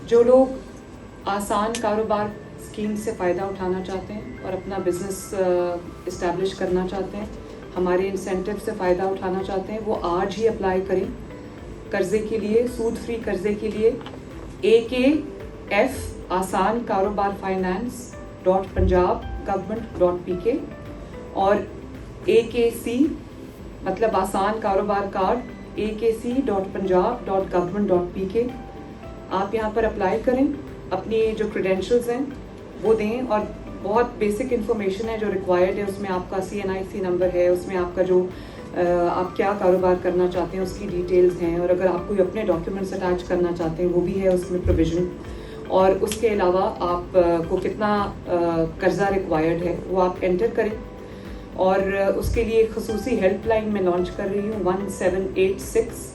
जो लोग आसान कारोबार स्कीम से फ़ायदा उठाना चाहते हैं और अपना बिज़नेस इस्टेब्लिश करना चाहते हैं, हमारे इंसेंटिव से फ़ायदा उठाना चाहते हैं, वो आज ही अप्लाई करें कर्ज़े के लिए, सूद फ्री कर्ज़े के लिए AKF आसान कारोबार finance.punjab.government.pk और AKC मतलब आसान कारोबार कार्ड akc.punjab.government.pk। आप यहाँ पर अप्लाई करें, अपनी जो क्रेडेंशियल्स हैं वो दें और बहुत बेसिक इन्फॉर्मेशन है जो रिक्वायर्ड है। उसमें आपका CNIC नंबर है, उसमें आपका जो आप क्या कारोबार करना चाहते हैं उसकी डिटेल्स हैं, और अगर आप कोई अपने डॉक्यूमेंट्स अटैच करना चाहते हैं वो भी है उसमें प्रोविज़न। और उसके अलावा आप को कितना कर्ज़ा रिक्वायर्ड है वो आप एंटर करें। और उसके लिए एक खसूसी हेल्पलाइन मैं लॉन्च कर रही हूँ 1786,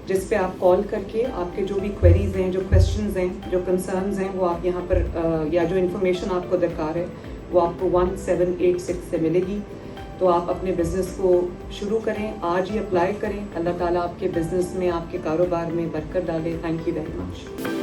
जिस पे आप कॉल करके आपके जो भी क्वेरीज हैं, जो क्वेश्चंस हैं, जो कंसर्न्स हैं वो आप यहाँ पर या जो इन्फॉर्मेशन आपको दरकार है वो आपको 1786 से मिलेगी। तो आप अपने बिज़नेस को शुरू करें, आज ही अप्लाई करें। अल्लाह ताला आपके बिज़नेस में, आपके कारोबार में बरकत डाले। Thank you very much.